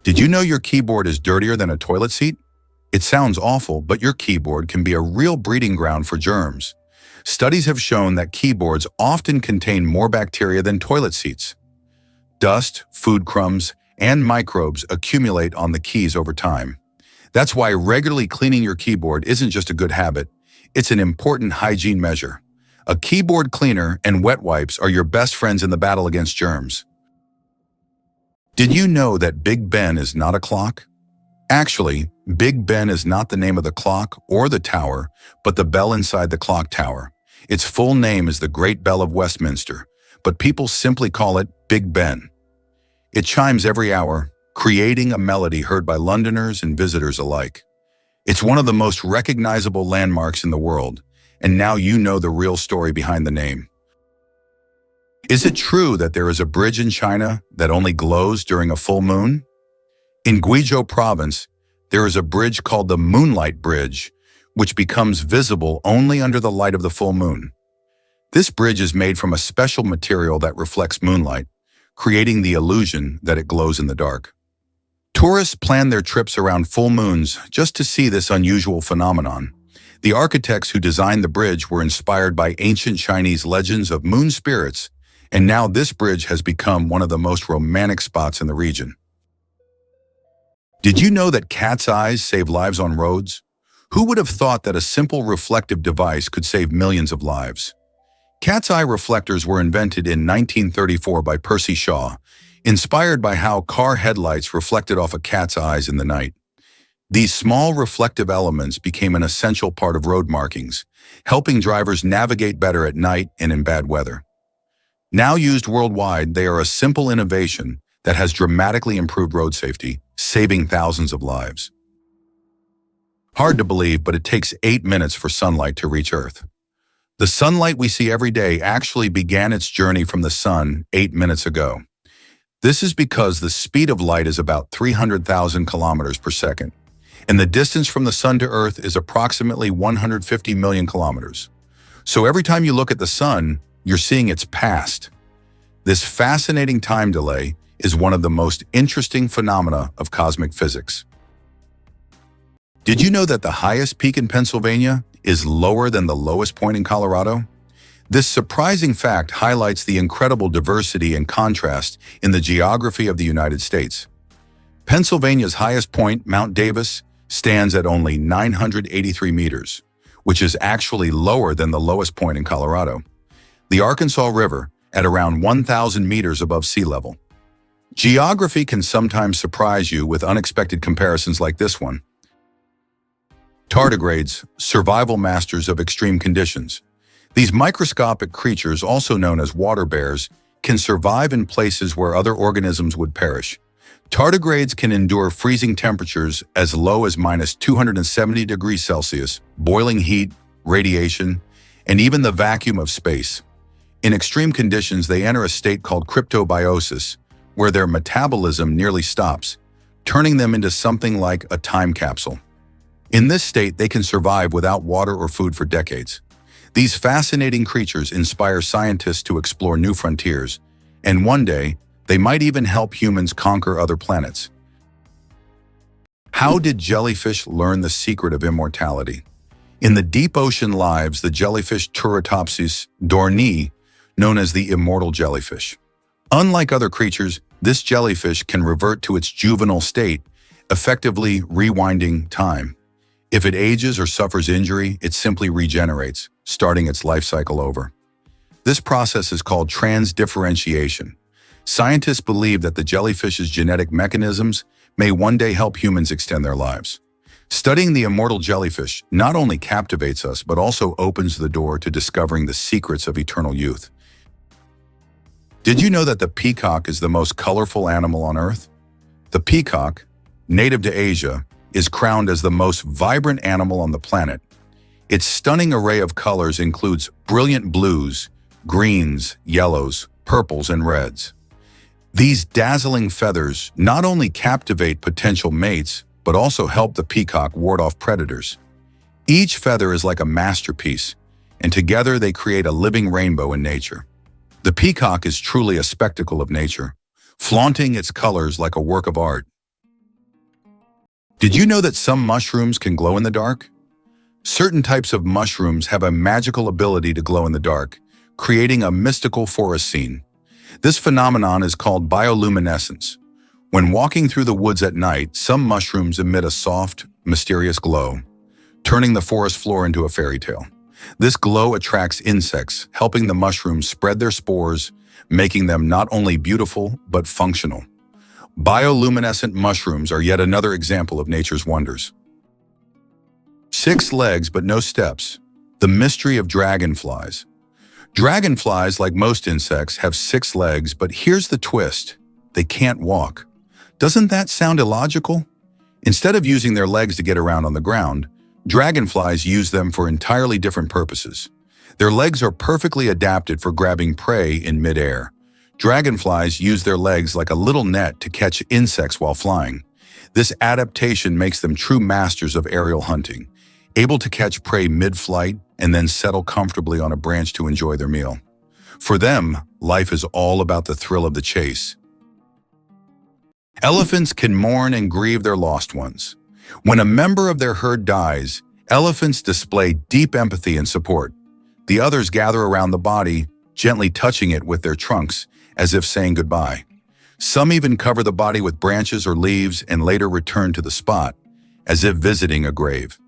Did you know your keyboard is dirtier than a toilet seat? It sounds awful, but your keyboard can be a real breeding ground for germs. Studies have shown that keyboards often contain more bacteria than toilet seats. Dust, food crumbs, and microbes accumulate on the keys over time. That's why regularly cleaning your keyboard isn't just a good habit, it's an important hygiene measure. A keyboard cleaner and wet wipes are your best friends in the battle against germs. Did you know that Big Ben is not a clock? Actually, Big Ben is not the name of the clock or the tower, but the bell inside the clock tower. Its full name is the Great Bell of Westminster, but people simply call it Big Ben. It chimes every hour, creating a melody heard by Londoners and visitors alike. It's one of the most recognizable landmarks in the world, and now you know the real story behind the name. Is it true that there is a bridge in China that only glows during a full moon? In Guizhou province, there is a bridge called the Moonlight Bridge, which becomes visible only under the light of the full moon. This bridge is made from a special material that reflects moonlight, creating the illusion that it glows in the dark. Tourists plan their trips around full moons just to see this unusual phenomenon. The architects who designed the bridge were inspired by ancient Chinese legends of moon spirits, and now this bridge has become one of the most romantic spots in the region. Did you know that cat's eyes save lives on roads? Who would have thought that a simple reflective device could save millions of lives? Cat's eye reflectors were invented in 1934 by Percy Shaw, inspired by how car headlights reflected off a cat's eyes in the night. These small reflective elements became an essential part of road markings, helping drivers navigate better at night and in bad weather. Now used worldwide, they are a simple innovation that has dramatically improved road safety, saving thousands of lives. Hard to believe, but it takes 8 minutes for sunlight to reach Earth. The sunlight we see every day actually began its journey from the sun 8 minutes ago. This is because the speed of light is about 300,000 kilometers per second, and the distance from the sun to Earth is approximately 150 million kilometers. So every time you look at the sun, you're seeing its past. This fascinating time delay is one of the most interesting phenomena of cosmic physics. Did you know that the highest peak in Pennsylvania is lower than the lowest point in Colorado? This surprising fact highlights the incredible diversity and contrast in the geography of the United States. Pennsylvania's highest point, Mount Davis, stands at only 983 meters, which is actually lower than the lowest point in Colorado. The Arkansas River, at around 1,000 meters above sea level. Geography can sometimes surprise you with unexpected comparisons like this one. Tardigrades, survival masters of extreme conditions. These microscopic creatures, also known as water bears, can survive in places where other organisms would perish. Tardigrades can endure freezing temperatures as low as -270 degrees Celsius, boiling heat, radiation, and even the vacuum of space. In extreme conditions, they enter a state called cryptobiosis, where their metabolism nearly stops, turning them into something like a time capsule. In this state, they can survive without water or food for decades. These fascinating creatures inspire scientists to explore new frontiers, and one day, they might even help humans conquer other planets. How did jellyfish learn the secret of immortality? In the deep ocean lives the jellyfish Turritopsis dohrnii, known as the immortal jellyfish. Unlike other creatures, this jellyfish can revert to its juvenile state, effectively rewinding time. If it ages or suffers injury, it simply regenerates, starting its life cycle over. This process is called transdifferentiation. Scientists believe that the jellyfish's genetic mechanisms may one day help humans extend their lives. Studying the immortal jellyfish not only captivates us, but also opens the door to discovering the secrets of eternal youth. Did you know that the peacock is the most colorful animal on Earth? The peacock, native to Asia, is crowned as the most vibrant animal on the planet. Its stunning array of colors includes brilliant blues, greens, yellows, purples, and reds. These dazzling feathers not only captivate potential mates, but also help the peacock ward off predators. Each feather is like a masterpiece, and together they create a living rainbow in nature. The peacock is truly a spectacle of nature, flaunting its colors like a work of art. Did you know that some mushrooms can glow in the dark? Certain types of mushrooms have a magical ability to glow in the dark, creating a mystical forest scene. This phenomenon is called bioluminescence. When walking through the woods at night, some mushrooms emit a soft, mysterious glow, turning the forest floor into a fairy tale. This glow attracts insects, helping the mushrooms spread their spores, making them not only beautiful, but functional. Bioluminescent mushrooms are yet another example of nature's wonders. 6 legs but no steps. The mystery of dragonflies. Dragonflies, like most insects, have 6 legs, but here's the twist. They can't walk. Doesn't that sound illogical? Instead of using their legs to get around on the ground, dragonflies use them for entirely different purposes. Their legs are perfectly adapted for grabbing prey in midair. Dragonflies use their legs like a little net to catch insects while flying. This adaptation makes them true masters of aerial hunting, able to catch prey mid-flight and then settle comfortably on a branch to enjoy their meal. For them, life is all about the thrill of the chase. Elephants can mourn and grieve their lost ones. When a member of their herd dies, elephants display deep empathy and support. The others gather around the body, gently touching it with their trunks, as if saying goodbye. Some even cover the body with branches or leaves and later return to the spot, as if visiting a grave.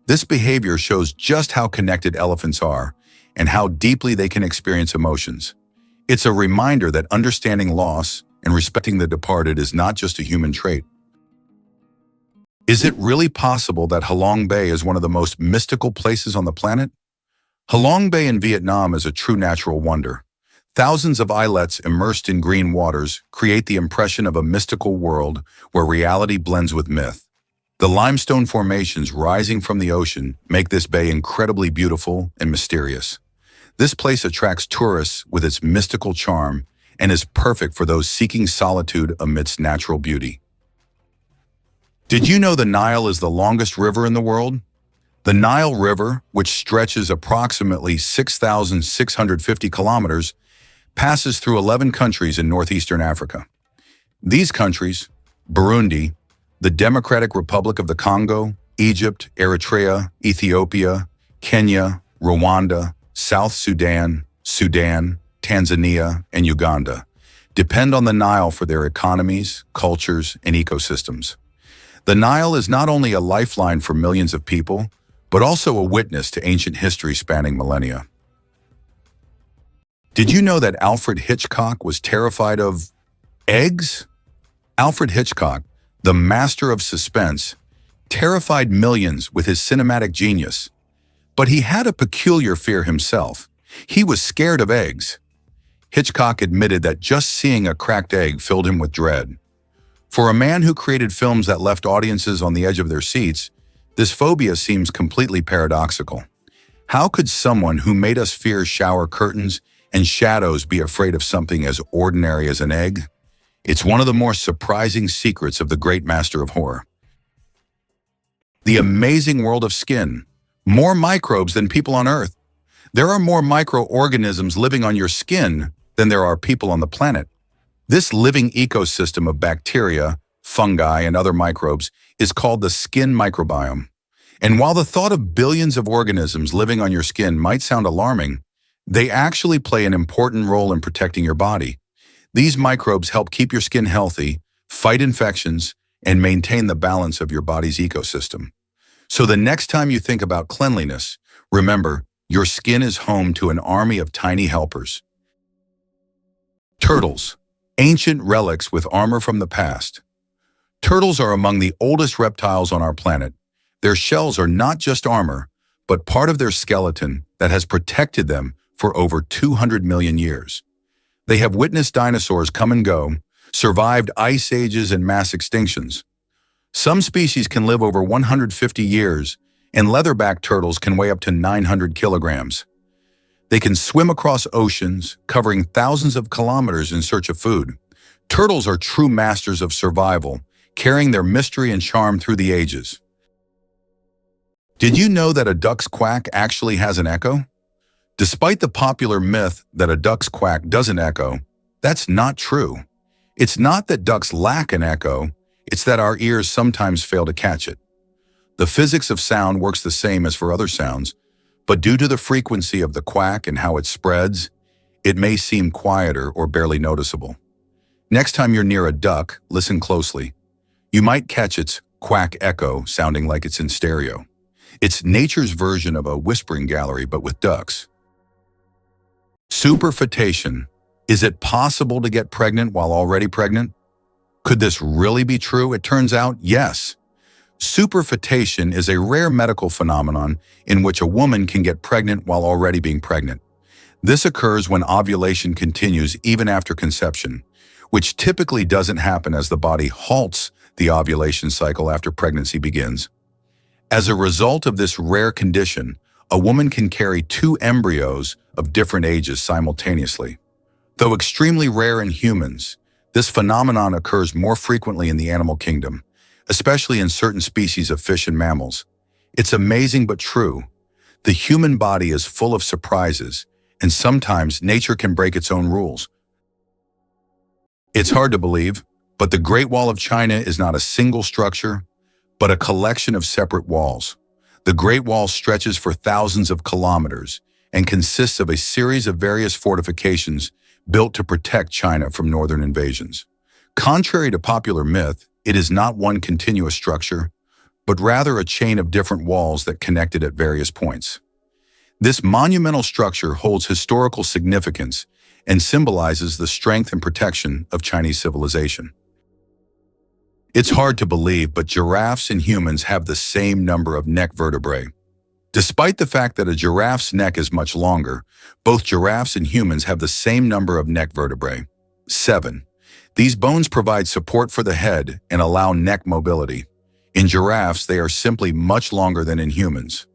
This behavior shows just how connected elephants are and how deeply they can experience emotions. It's a reminder that understanding loss and respecting the departed is not just a human trait. Is it really possible that Halong Bay is one of the most mystical places on the planet? Halong Bay in Vietnam is a true natural wonder. Thousands of islets immersed in green waters create the impression of a mystical world where reality blends with myth. The limestone formations rising from the ocean make this bay incredibly beautiful and mysterious. This place attracts tourists with its mystical charm and is perfect for those seeking solitude amidst natural beauty. Did you know the Nile is the longest river in the world? The Nile River, which stretches approximately 6,650 kilometers, passes through 11 countries in northeastern Africa. These countries, Burundi, the Democratic Republic of the Congo, Egypt, Eritrea, Ethiopia, Kenya, Rwanda, South Sudan, Tanzania, and Uganda, depend on the Nile for their economies, cultures, and ecosystems. The Nile is not only a lifeline for millions of people, but also a witness to ancient history spanning millennia. Did you know that Alfred Hitchcock was terrified of eggs? Alfred Hitchcock, the master of suspense, terrified millions with his cinematic genius. But he had a peculiar fear himself. He was scared of eggs. Hitchcock admitted that just seeing a cracked egg filled him with dread. For a man who created films that left audiences on the edge of their seats, this phobia seems completely paradoxical. How could someone who made us fear shower curtains and shadows be afraid of something as ordinary as an egg? It's one of the more surprising secrets of the great master of horror. The amazing world of skin. More microbes than people on Earth. There are more microorganisms living on your skin than there are people on the planet. This living ecosystem of bacteria, fungi, and other microbes is called the skin microbiome. And while the thought of billions of organisms living on your skin might sound alarming, they actually play an important role in protecting your body. These microbes help keep your skin healthy, fight infections, and maintain the balance of your body's ecosystem. So the next time you think about cleanliness, remember, your skin is home to an army of tiny helpers. Turtles, ancient relics with armor from the past. Turtles are among the oldest reptiles on our planet. Their shells are not just armor, but part of their skeleton that has protected them for over 200 million years. They have witnessed dinosaurs come and go, survived ice ages and mass extinctions. Some species can live over 150 years, and leatherback turtles can weigh up to 900 kilograms. They can swim across oceans, covering thousands of kilometers in search of food. Turtles are true masters of survival, carrying their mystery and charm through the ages. Did you know that a duck's quack actually has an echo? Despite the popular myth that a duck's quack doesn't echo, that's not true. It's not that ducks lack an echo, it's that our ears sometimes fail to catch it. The physics of sound works the same as for other sounds, but due to the frequency of the quack and how it spreads, it may seem quieter or barely noticeable. Next time you're near a duck, listen closely. You might catch its quack echo sounding like it's in stereo. It's nature's version of a whispering gallery, but with ducks. Superfetation. Is it possible to get pregnant while already pregnant? Could this really be true? It turns out, yes. Superfetation is a rare medical phenomenon in which a woman can get pregnant while already being pregnant. This occurs when ovulation continues even after conception, which typically doesn't happen as the body halts the ovulation cycle after pregnancy begins. As a result of this rare condition, a woman can carry two embryos of different ages simultaneously. Though extremely rare in humans, this phenomenon occurs more frequently in the animal kingdom, especially in certain species of fish and mammals. It's amazing but true. The human body is full of surprises, And sometimes nature can break its own rules. It's hard to believe, but the Great Wall of China is not a single structure, but a collection of separate walls. The Great Wall stretches for thousands of kilometers and consists of a series of various fortifications built to protect China from northern invasions. Contrary to popular myth, it is not one continuous structure, but rather a chain of different walls that connected at various points. This monumental structure holds historical significance and symbolizes the strength and protection of Chinese civilization. It's hard to believe, but giraffes and humans have the same number of neck vertebrae. Despite the fact that a giraffe's neck is much longer, both giraffes and humans have the same number of neck vertebrae, 7. These bones provide support for the head and allow neck mobility. In giraffes, they are simply much longer than in humans.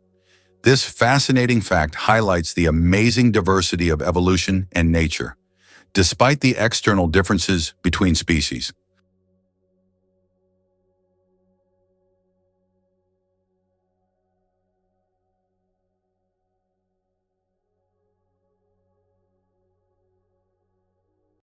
This fascinating fact highlights the amazing diversity of evolution and nature, despite the external differences between species.